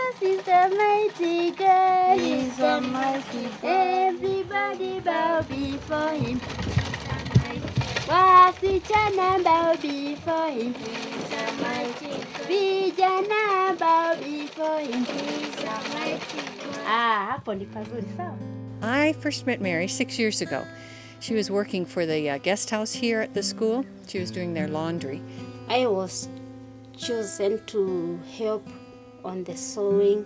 Jesus is the mighty God. He's the mighty God. Everybody bow before him. Wasichana bow before him. He's the mighty God. Vijana bow before him. He's the mighty God. Hapo ni pazuri sawa. I first met Mary 6 years ago. She was working for the guest house here at the school. She was doing their laundry. I was chosen to help on the sewing,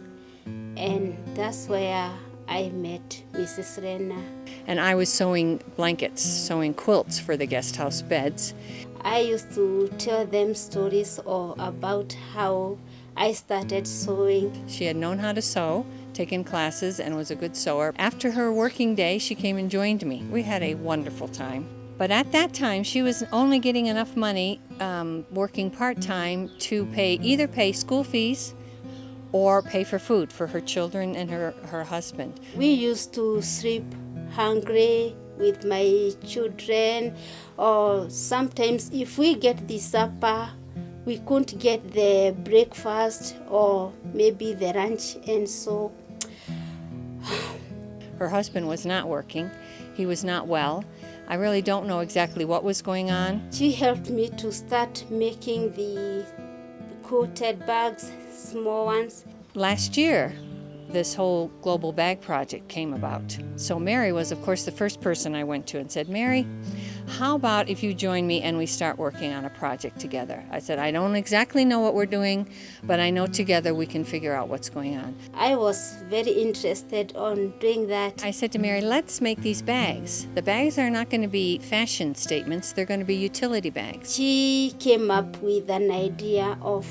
and that's where I met Mrs. Rena. And I was sewing blankets, sewing quilts for the guest house beds. I used to tell them stories about how I started sewing. She had known how to sew, taken classes, and was a good sewer. After her working day, she came and joined me. We had a wonderful time. But at that time, she was only getting enough money working part-time to either pay school fees or pay for food for her children and her husband. We used to sleep hungry with my children, or sometimes if we get the supper, we couldn't get the breakfast or maybe the lunch, and so her husband was not working. He was not well. I really don't know exactly what was going on. She helped me to start making the coated bags, small ones. Last year, this whole global bag project came about. So Mary was, of course, the first person I went to and said, Mary, how about if you join me and we start working on a project together? I said, I don't exactly know what we're doing, but I know together we can figure out what's going on. I was very interested on doing that. I said to Mary, let's make these bags. The bags are not going to be fashion statements, they're going to be utility bags. She came up with an idea of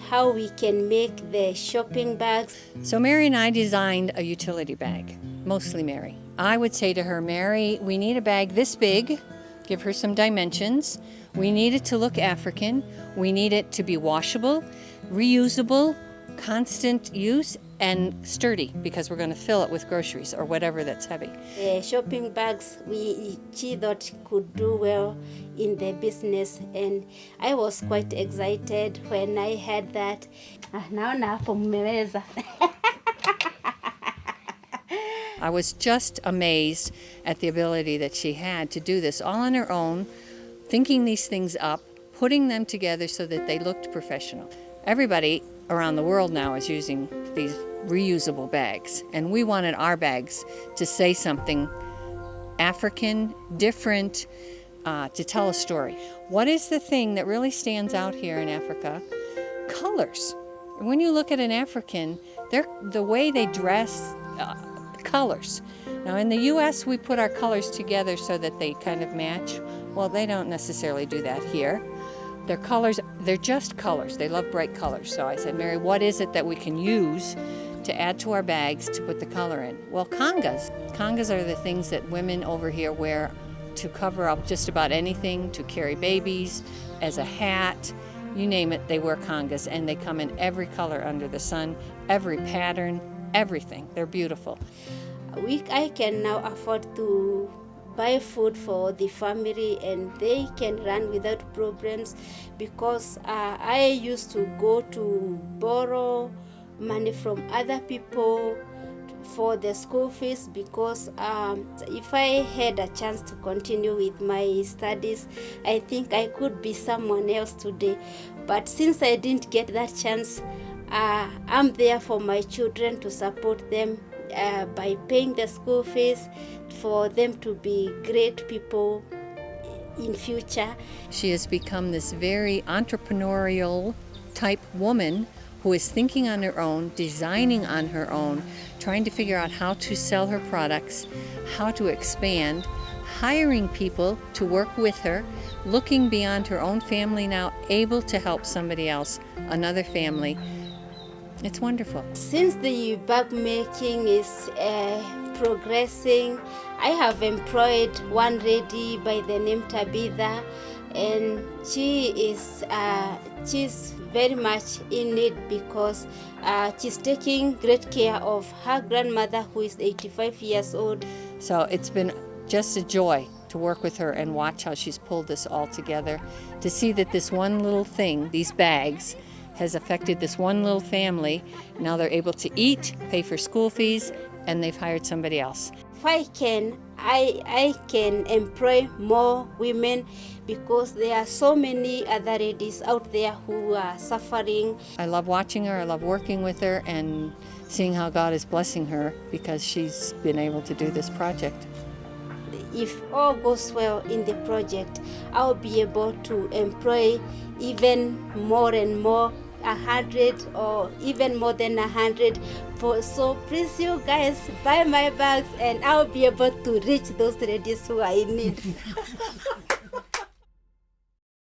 how we can make the shopping bags. So Mary and I designed a utility bag, mostly Mary. I would say to her, Mary, we need a bag this big, give her some dimensions. We need it to look African. We need it to be washable, reusable, constant use, and sturdy, because we're going to fill it with groceries or whatever that's heavy. The shopping bags she thought could do well in the business, and I was quite excited when I heard that. Naona hapo mmeweza. I was just amazed at the ability that she had to do this all on her own, thinking these things up, putting them together so that they looked professional. Everybody around the world now is using these reusable bags, and we wanted our bags to say something African, different, to tell a story. What is the thing that really stands out here in Africa? Colors. When you look at an African, the way they dress, colors. Now in the U.S. we put our colors together so that they kind of match. Well, they don't necessarily do that here. Their colors, they're just colors. They love bright colors. So I said, Mary, what is it that we can use to add to our bags to put the color in? Well, congas. Congas are the things that women over here wear to cover up just about anything, to carry babies, as a hat, you name it, they wear congas, and they come in every color under the sun, every pattern, everything. They're beautiful. I can now afford to buy food for the family, and they can run without problems, because I used to go to borrow money from other people for the school fees, because if I had a chance to continue with my studies, I think I could be someone else today. But since I didn't get that chance, I'm there for my children to support them by paying the school fees for them to be great people in future. She has become this very entrepreneurial type woman who is thinking on her own, designing on her own, trying to figure out how to sell her products, how to expand, hiring people to work with her, looking beyond her own family now, able to help somebody else, another family. It's wonderful. Since the bag making is progressing, I have employed one lady by the name Tabitha, and she's very much in it, because she's taking great care of her grandmother, who is 85 years old. So it's been just a joy to work with her and watch how she's pulled this all together, to see that this one little thing, these bags, has affected this one little family. Now they're able to eat, pay for school fees, and they've hired somebody else. If I can, I can employ more women, because there are so many other ladies out there who are suffering. I love watching her, I love working with her, and seeing how God is blessing her because she's been able to do this project. If all goes well in the project, I'll be able to employ even more and more, 100 or even more than 100. So please, you guys, buy my bags and I'll be able to reach those ladies who are in need.